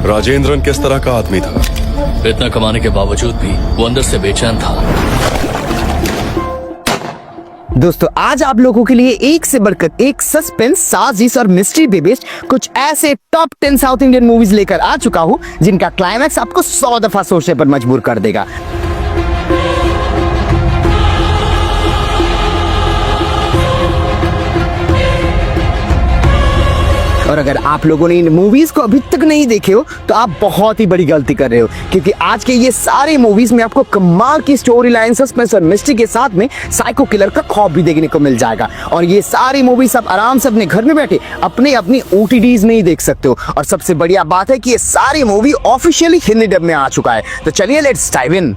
राजेंद्रन किस तरह का आदमी था? इतना कमाने के बावजूद भी वो अंदर से बेचैन था। दोस्तों आज आप लोगों के लिए एक से बढ़कर एक सस्पेंस, साजिश और मिस्ट्री पे बेस्ड कुछ ऐसे टॉप 10 साउथ इंडियन मूवीज लेकर आ चुका हूं जिनका क्लाइमैक्स आपको 100 दफा सोचने पर मजबूर कर देगा। और अगर आप लोगों ने इन मूवीज को अभी तक नहीं देखे हो तो आप बहुत ही बड़ी गलती कर रहे हो, क्योंकि आज के ये सारे मूवीज में आपको कमाल की स्टोरी लाइन, सस्पेंस और मिस्ट्री के साथ में साइको किलर का खौफ भी देखने को मिल जाएगा। और ये सारी मूवीज आप आराम से अपने घर में बैठे अपनी OTTs में ही देख सकते हो। और सबसे बढ़िया बात है कि ये सारी मूवी ऑफिशियली हिंदी डब में आ चुका है। तो चलिए लेट्स डाइव इन।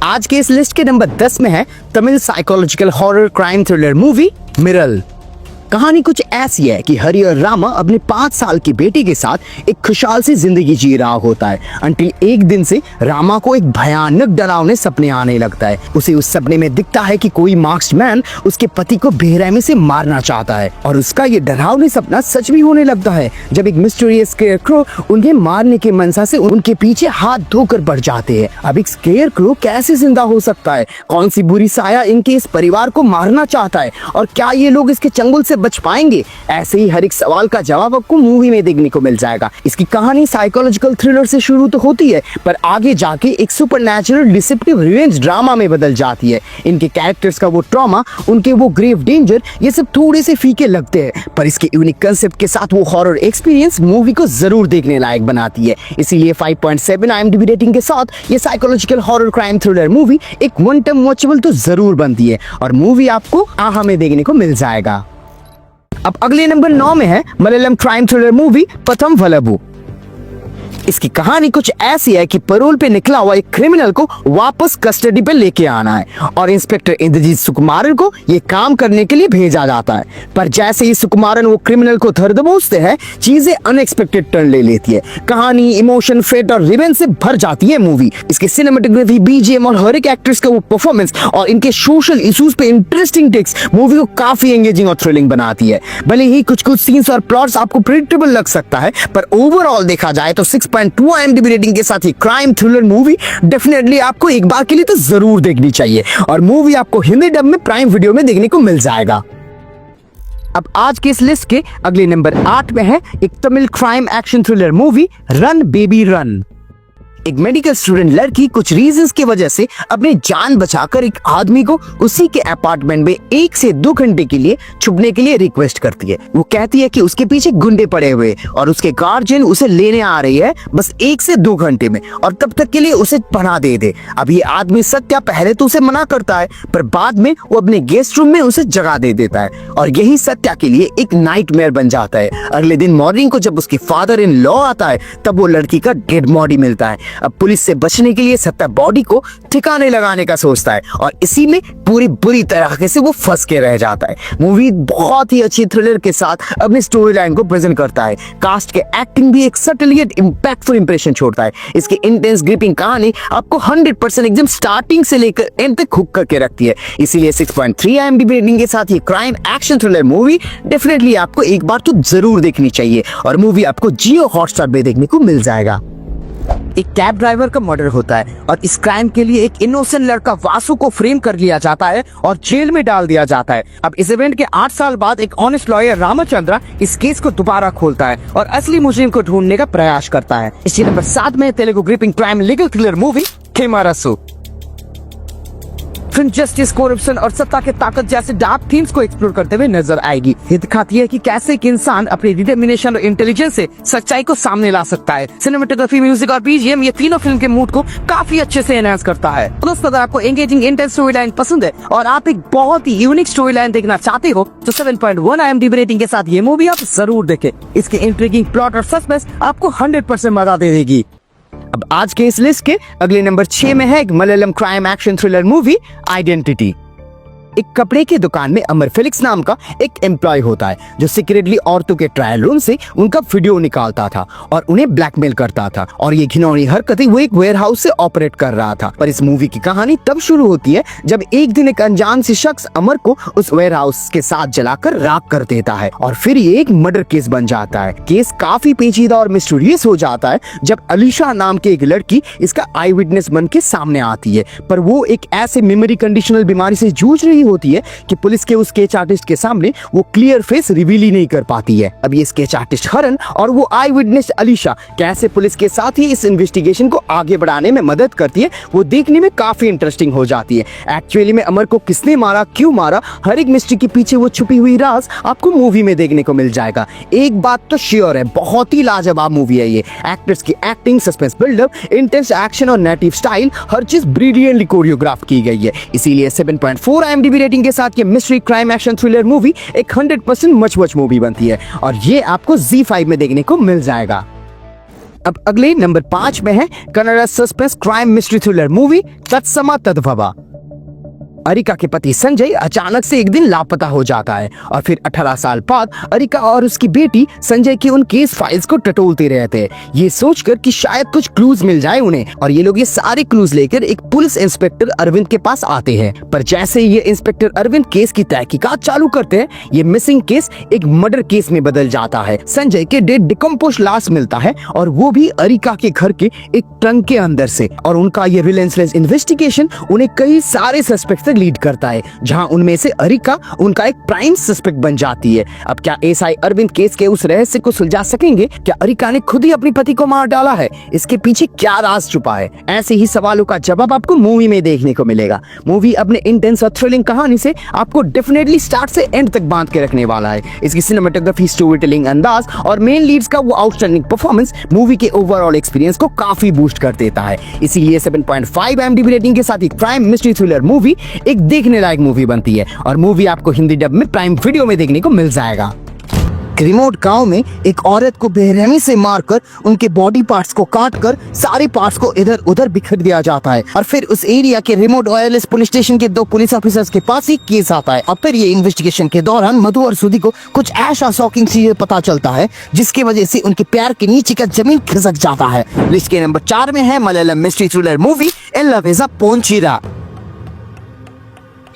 आज के इस लिस्ट के नंबर 10 में है Tamil psychological horror crime thriller movie Miral. कहानी कुछ ऐसी है कि हरि और रामा अपने 5 साल की बेटी के साथ एक खुशहाल सी जिंदगी जी रहा होता है, अंटिल एक दिन से रामा को एक भयानक डरावने सपने आने लगता है। उसे उस सपने में दिखता है कि कोई मास्क्ड मैन उसके पति को बेरहमी से मारना चाहता है, और उसका ये डरावने सपना सच भी होने लगता है जब एक मिस्टीरियस स्केयरक्रो उन्हें मारने के मनसा से उनके पीछे हाथ धोकर बढ़ जाते हैं। अब एक स्केयरक्रो कैसे जिंदा हो सकता है? कौन सी बुरी साया इनके इस परिवार को मारना चाहता है? और क्या ये लोग इसके चंगुल से बच पाएंगे? ऐसे ही हर एक सवाल का जवाब आपको मूवी में देखने को मिल जाएगा। इसकी कहानी साइकोलॉजिकल थ्रिलर से शुरू तो होती है, पर आगे जाके एक सुपरनैचुरल डिसेप्टिव रिवेंज ड्रामा में बदल जाती है। इनके कैरेक्टर्स का वो ट्रॉमा, उनके वो ग्रेव डेंजर, ये सब थोड़े से फीके लगते हैं, पर इसके यूनिक कंसेप्ट के साथ वो हॉरर एक्सपीरियंस मूवी को जरूर देखने लायक बनाती है। इसीलिए 5.7 IMDb रेटिंग के साथ ये psychological horror crime thriller movie एक वन टाइम वॉचेबल तो जरूर बनती है, और मूवी आपको आहा में देखने को मिल जाएगा। अब अगले नंबर 9 में है Malayalam crime thriller movie Patham वलबु। इसकी कहानी कुछ ऐसी है कि पैरोल पे निकला हुआ एक क्रिमिनल को वापस कस्टडी पे लेके आना है, और इंस्पेक्टर इंद्रजीत सुकुमारन को ये काम करने के लिए भेजा जाता है। पर जैसे ही सुकुमारन वो क्रिमिनल को धर दबोचते हैं, चीजें अनएक्सपेक्टेड टर्न ले लेती है। कहानी, इमोशन, फेट और रिवेंज से भर जाती है मूवी। इसकी सिनेमेटोग्राफी, BGM और हर एक एक्ट्रेस का वो परफॉर्मेंस और इनके सोशल इश्यूज पे इंटरेस्टिंग टेक्स मूवी को काफी एंगेजिंग और थ्रिलिंग बनाती है। भले ही कुछ सीन्स और प्लॉट्स आपको प्रेडिक्टेबल लग सकता है, पर ओवरऑल देखा जाए तो 6.2 IMDb रेटिंग के साथ ही क्राइम थ्रिलर मूवी डेफिनेटली आपको एक बार के लिए तो जरूर देखनी चाहिए, और मूवी आपको हिंदी डब में प्राइम वीडियो में देखने को मिल जाएगा। अब आज के इस लिस्ट के अगले नंबर 8 में है एक Tamil crime action thriller movie run baby run. एक मेडिकल स्टूडेंट लड़की कुछ रीजंस की वजह से अपनी जान बचाकर एक आदमी को उसी के अपार्टमेंट में 1 से 2 घंटे के लिए छुपने के लिए रिक्वेस्ट करती है। वो कहती है कि उसके पीछे गुंडे पड़े हुए और उसके गार्जियन उसे लेने आ रही है बस 1 से 2 घंटे में, और तब तक के लिए उसे पनाह दे दे। अब ये आदमी सत्या पहले तो उसे मना करता है, पर बाद में वो अपने गेस्ट रूम में उसे जगह दे देता है, और यही सत्या के लिए एक नाइटमेयर बन जाता है। अगले दिन मॉर्निंग को जब उसकी फादर इन लॉ आता है, तब वो लड़की का डेड बॉडी मिलता है। अब पुलिस से बचने के लिए सत्या बॉडी को ठिकाने लगाने का सोचता है, और इसी में पूरी बुरी तरीके से वो फंस के रह जाता है। मूवी बहुत ही अच्छी थ्रिलर के साथ अपनी स्टोरी लाइन को प्रेजेंट करता है। कास्ट के एक्टिंग भी एक सटल येट इंपैक्टफुल इंप्रेशन छोड़ता है। इसकी इंटेंस ग्रिपिंग कहानी आपको 100% एकदम स्टार्टिंग से लेकर एंड तक हुक करके रखती है। इसीलिए 6.3 IMDb रेटिंग के साथ ये crime action thriller movie definitely आपको एक बार तो जरूर देखनी चाहिए, और मूवी आपको जियो हॉटस्टार पे देखने को मिल जाएगा। एक कैब ड्राइवर का मर्डर होता है, और इस क्राइम के लिए एक इनोसेंट लड़का वासु को फ्रेम कर लिया जाता है और जेल में डाल दिया जाता है। अब इस इवेंट के 8 साल बाद एक ऑनेस्ट लॉयर रामचंद्रा इस केस को दोबारा खोलता है और असली मुजरिम को ढूंढने का प्रयास करता है। इसी नंबर 7 में Telugu gripping crime legal thriller movie खेमारसु। फिल्म जस्टिस, करप्शन और सत्ता के ताकत जैसे डार्क थीम्स को एक्सप्लोर करते हुए नजर आएगी। ये दिखाती है कि कैसे एक इंसान अपनी डिटर्मिनेशन और इंटेलिजेंस से सच्चाई को सामने ला सकता है। सिनेमेटोग्राफी, म्यूजिक और BGM ये तीनों फिल्म के मूड को काफी अच्छे से एनहांस करता है। दोस्तों अगर आपको एंगेजिंग इंटेंस स्टोरी लाइन पसंद है और आप एक बहुत ही यूनिक स्टोरी लाइन देखना चाहते हो, तो 7.1 IMDb रेटिंग के साथ ये मूवी आप जरूर देखें। इसके इंट्रिगिंग प्लॉट और सस्पेंस आपको 100% मजा दे देगी। अब आज के इस लिस्ट के अगले नंबर 6 में है एक Malayalam crime action thriller movie identity. एक कपड़े की दुकान में अमर फेलिक्स नाम का एक एम्प्लॉय होता है जो सीक्रेटली औरतों के ट्रायल रूम से उनका वीडियो निकालता था और उन्हें ब्लैकमेल करता था, और ये घिनौनी हरकतें वो एक वेयरहाउस से ऑपरेट कर रहा था। पर इस मूवी की कहानी तब शुरू होती है जब एक दिन एक अनजान से शख्स अमर को उस वेयरहाउस के साथ जलाकर राख कर देता है और फिर ये एक मर्डर केस बन जाता है। केस काफी पेचीदा और मिस्टीरियस हो जाता है जब अलीशा नाम की एक लड़की इसका आई विटनेस बन के सामने आती है, पर वो एक ऐसे मेमोरी कंडीशनल बीमारी से जूझ रही होती है कि पुलिस के उस स्केच आर्टिस्ट के सामने वो क्लियर फेस रिवील ही नहीं कर पाती है। अब ये स्केच आर्टिस्ट हरन और वो आई विटनेस अलीशा कैसे पुलिस के साथ ही इस इन्वेस्टिगेशन को आगे बढ़ाने में मदद करती है, वो देखने में काफी इंटरेस्टिंग हो जाती है। एक्चुअली में अमर को किसने मारा, क्यों मारा, हर एक मिस्ट्री के पीछे वो छुपी हुई राज आपको मूवी में देखने को मिल जाएगा। एक बात तो श्योर है, बहुत ही लाजवाब मूवी है ये। एक्टर्स की acting, suspense build up, intense action और नेटिव स्टाइल, हर चीज ब्रिलियंटली कोरियोग्राफ की गई है। इसीलिए 7.4 IMDb रेटिंग के साथ ये mystery crime action thriller movie एक 100% मच मूवी बनती है और ये आपको ZEE5 में देखने को मिल जाएगा। अब अगले नंबर 5 में है Kannada suspense crime mystery thriller movie तत्सम तद्भव। अरिका के पति संजय अचानक से एक दिन लापता हो जाता है और फिर 18 साल बाद अरिका और उसकी बेटी संजय की उन केस फाइल्स को टटोलते रहते हैं, ये सोचकर कि शायद कुछ क्लूज मिल जाए उन्हें, और ये लोग ये सारे क्लूज लेकर एक पुलिस इंस्पेक्टर अरविंद के पास आते हैं। पर जैसे ये इंस्पेक्टर अरविंद केस की तहकीकात चालू करते हैं, ये मिसिंग केस एक मर्डर केस में बदल जाता है। संजय के डेड डिकम्पोज लाश मिलता है और वो भी अरिका के घर के एक ट्रंक के अंदर से, और उनका ये रिलेंसलेस इन्वेस्टिगेशन उन्हें कई सारे सस्पेक्ट लीड करता है, जहां उनमें से अरिका उनका एक प्राइम सस्पेक्ट बन जाती है। अब क्या एसआई अरविंद केस के उस रहस्य को सुलझा सकेंगे? क्या अरिका ने खुद ही अपने पति को मार डाला है? इसके पीछे क्या राज छुपा है? ऐसे ही सवालों का जवाब आपको मूवी में देखने को मिलेगा। मूवी अपने इंटेंस और थ्रिलिंग कहानी से आपको डेफिनेटली स्टार्ट से एंड तक बांध के रखने वाला है। इसकी सिनेमेटोग्राफी, स्टोरी टेलिंग अंदाज और मेन लीड्स का वो आउटस्टैंडिंग परफॉर्मेंस मूवी के ओवरऑल एक्सपीरियंस को काफी बूस्ट कर देता है। इसीलिए 7.5 IMDb रेटिंग के साथ एक क्राइम मिस्ट्री थ्रिलर मूवी एक देखने लायक मूवी बनती है, और मूवी आपको हिंदी डब में प्राइम वीडियो में देखने को मिल जाएगा। रिमोट गांव में एक औरत को बेरहमी से मारकर उनके बॉडी पार्ट्स को काटकर सारे पार्ट्स को इधर उधर बिखर दिया जाता है, और फिर उस एरिया के रिमोट वायरलेस पुलिस स्टेशन के 2 पुलिस ऑफिसर्स के पास ही केस आता है। और फिर ये इन्वेस्टिगेशन के दौरान मधु और सुधी को कुछ ऐसा शॉकिंग चीजें पता चलता है जिसकी वजह से उनके पैर के नीचे का जमीन खिसक जाता है। लिस्ट के नंबर 4 में है मलयालम मिस्ट्री थ्रिलर मूवी एल्लावेजा पोंचीरा।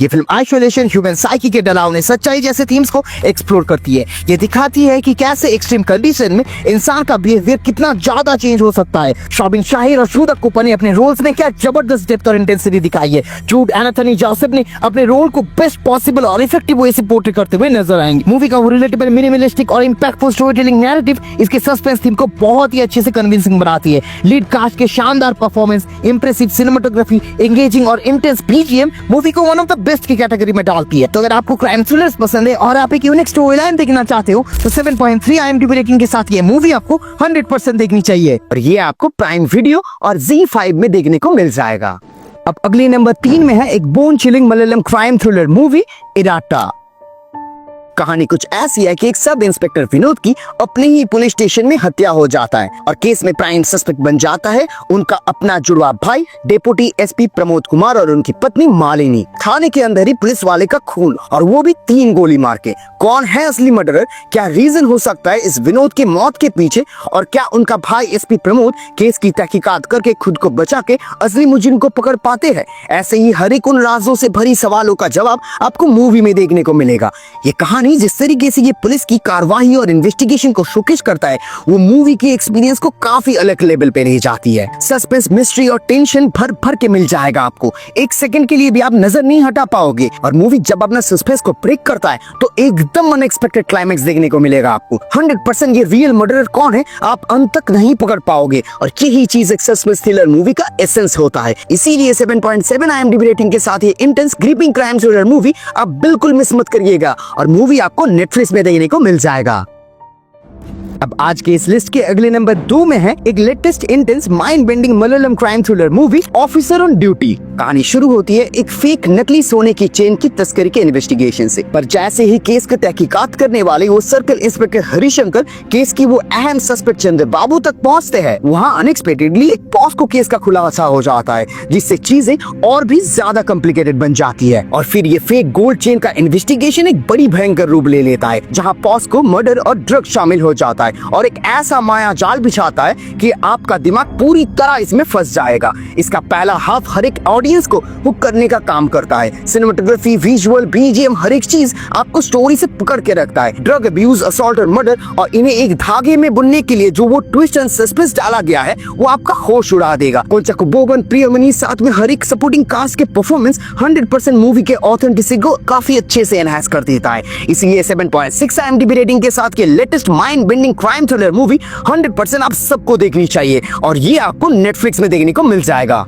ये फिल्म आइसोलेशन, ह्यूमन साइकी के डरावने सच्चाई जैसे थीम्स को एक्सप्लोर करती है। ये दिखाती है कि कैसे एक्सट्रीम कंडीशन में इंसान का बिहेवियर कितना ज्यादा चेंज हो सकता है। शॉबिन शाहिर और शूदक कूपर ने अपने रोल्स में क्या जबरदस्त डेप्थ और इंटेंसिटी दिखाई है। जूड एंथनी जोसेफ ने अपने रोल को बेस्ट पॉसिबल और इफेक्टिव वे से पोर्ट्रे करते हुए नजर आएंगे। मूवी का वो रिलेटेबल, मिनिमलिस्टिक और इंपैक्टफुल स्टोरी टेलिंग नैरेटिव इसके सस्पेंस थीम को बहुत ही अच्छे से कन्विंसिंग बनाती है। लीड कास्ट के शानदार परफॉर्मेंस, इंप्रेसिव सिनेमेटोग्राफी, एंगेजिंग और इंटेंस BGM मूवी को वन ऑफ द बेस्ट की कैटेगरी में डालती है। तो अगर आपको क्राइम थ्रिलर्स पसंद है और आप एक यूनिक स्टोरी लाइन देखना चाहते हो तो 7.3 IMDb रेटिंग के साथ ये मूवी आपको 100% देखनी चाहिए, और ये आपको प्राइम वीडियो और ZEE5 में देखने को मिल जाएगा। अब अगले नंबर 3 में है एक bone chilling Malayalam crime thriller movie IRATA. कहानी कुछ ऐसी है कि एक सब इंस्पेक्टर विनोद की अपने ही पुलिस स्टेशन में हत्या हो जाता है और केस में प्राइम सस्पेक्ट बन जाता है उनका अपना जुड़वा भाई डेप्यूटी SP प्रमोद कुमार और उनकी पत्नी मालिनी। थाने के अंदर ही पुलिस वाले का खून, और वो भी 3 गोली मार के। कौन है असली मर्डरर? क्या रीजन हो सकता है इस विनोद की मौत के पीछे? और क्या उनका भाई SP प्रमोद केस की तहकीकात करके खुद को बचा के असली मुजरिम को पकड़ पाते हैं? ऐसे ही हर एक उन राजों से भरी सवालों का जवाब आपको मूवी में देखने को मिलेगा। ये कहानी जिस तरीके से ये पुलिस की कार्रवाई और इन्वेस्टिगेशन को शोकेस करता है, वो मूवी के एक्सपीरियंस को काफी अलग लेवल पे ले जाती है। सस्पेंस, मिस्ट्री और टेंशन भर भर के मिल जाएगा आपको। एक सेकंड के लिए भी आप नजर नहीं हटा पाओगे, और मूवी जब अपना सस्पेंस को ब्रेक करता है तो एकदम अनएक्सपेक्टेड क्लाइमेक्स देखने को मिलेगा आपको। 100% ये रियल मर्डरर कौन है आप अंत तक नहीं पकड़ पाओगे, और यही चीज एक सस्पेंस थ्रिलर मूवी का एसेंस होता है। इसीलिए 7.7 IMDb रेटिंग के साथ ये intense gripping crime thriller movie आप बिल्कुल मिस मत करिएगा, और मूवी आपको नेटफ्लिक्स में देखने को मिल जाएगा। अब आज के इस लिस्ट के अगले नंबर 2 में है एक latest intense mind bending Malayalam crime thriller movie officer on duty. कहानी शुरू होती है एक फेक नकली सोने की चेन की तस्करी के इन्वेस्टिगेशन से, पर जैसे ही केस का तहकीकात करने वाले वो सर्कल इंस्पेक्टर हरिशंकर केस की वो अहम सस्पेक्ट चंद्र बाबू तक पहुंचते हैं, वहाँ अनएक्सपेक्टेडली एक पॉस्को केस का खुलासा हो जाता है, जिससे चीजें और भी ज्यादा कॉम्प्लिकेटेड बन जाती है। और फिर ये फेक गोल्ड चेन का इन्वेस्टिगेशन एक बड़ी भयंकर रूप ले लेता है, जहाँ पॉस्को मर्डर और ड्रग शामिल हो जाता है और एक ऐसा माया जाल बिछाता है कि आपका दिमाग पूरी तरह इसमें फंस जाएगा। इसका पहला हाफ हर एक ऑडियंस को हुक करने का काम करता है। सिनेमेटोग्राफी, विजुअल, बीजीएम, हर एक चीज आपको स्टोरी से पकड़ के रखता है। ड्रग अब्यूज, असॉल्ट और मर्डर, और इन्हें एक धागे में बुनने के लिए जो वो ट्विस्ट एंड सस्पेंस डाला गया है वो आपका होश उड़ा देगा। कोंचाको बोबन, प्रियमनी, साथ में हर एक सपोर्टिंग कास्ट के परफॉर्मेंस 100% मूवी के ऑथेंटिसिटी को काफी अच्छे से एनहांस कर देता है। इसलिए 7.6 IMDb रेटिंग के साथ के latest mind bending crime thriller movie 100% आप सबको देखनी चाहिए, और ये आपको नेटफ्लिक्स में देखने को मिल जाएगा।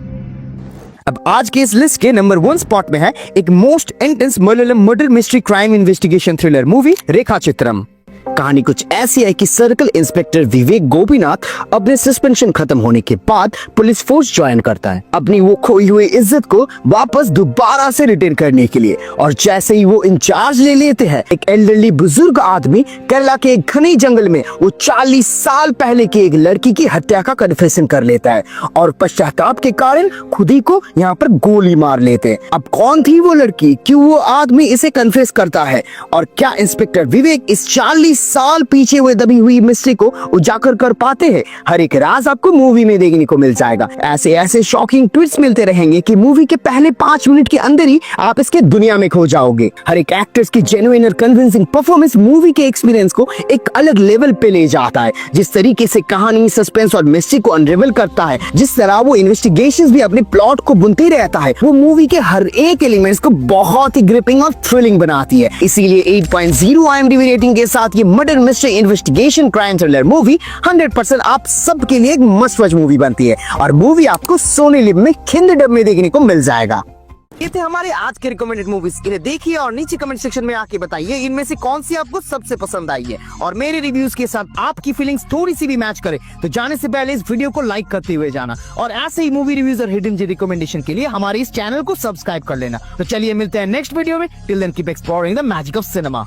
अब आज के इस लिस्ट के नंबर 1 स्पॉट में है एक most intense Malayalam murder mystery crime investigation thriller movie Rekhachithram. कहानी कुछ ऐसी है कि सर्कल इंस्पेक्टर विवेक गोपीनाथ अपने सस्पेंशन खत्म होने के बाद पुलिस फोर्स ज्वाइन करता है अपनी वो खोई हुई इज्जत को वापस दोबारा से रिटेन करने के लिए। और जैसे ही वो इंचार्ज ले लेते हैं, एक एल्डरली बुजुर्ग आदमी केरला के एक घने जंगल में वो 40 साल पहले की एक लड़की की हत्या का कन्फेशन कर लेता है और पश्चाताप के कारण खुद ही को यहाँ पर गोली मार लेते हैं। अब कौन थी वो लड़की, क्यों वो आदमी इसे कन्फेस करता है, और क्या इंस्पेक्टर विवेक इस 40 साल पीछे हुए दबी हुई मिस्ट्री को उजागर कर पाते हैं, हर एक राज आपको मूवी में देखने को मिल जाएगा। ऐसे ऐसे शॉकिंग ट्विस्ट मिलते रहेंगे कि मूवी के पहले 5 मिनट के अंदर ही आप इसके दुनिया में खो जाओगे। हर एक एक्टर्स की जेन्युइन और कन्विंसिंग परफॉर्मेंस मूवी के एक्सपीरियंस को एक अलग लेवल पे ले जाता है। जिस तरीके से कहानी, सस्पेंस और मिस्ट्री को अनरेवल करता है, जिस तरह वो इन्वेस्टिगेशंस भी अपने प्लॉट को बुनते रहता है, वो मूवी के हर एक एलिमेंट्स को बहुत ही ग्रिपिंग और थ्रिलिंग बनाती है। इसीलिए 8.0 IMDb रेटिंग के साथ ये murder mystery investigation crime thriller movie 100% आप सबके लिए एक मस्ट वॉच मूवी बनती है, और मूवी आपको सोनी लिव में खिंद डब में देखने को मिल जाएगा। ये थे हमारे आज के रिकमेंडेड मूवीज। इन्हें देखिए और नीचे कमेंट सेक्शन में आके बताइए इनमें से कौन सी आपको सबसे पसंद आई है, और मेरे रिव्यूज के साथ आपकी फीलिंग्स थोड़ी सी भी मैच करे तो जाने से पहले इस वीडियो को लाइक करते हुए जाना, और ऐसे ही मूवी रिव्यूज और हिडन जी रिकमेंडेशन के लिए हमारे इस चैनल को सब्सक्राइब कर लेना। तो चलिए मिलते हैं नेक्स्ट वीडियो में। Till then keep exploring the magic of cinema.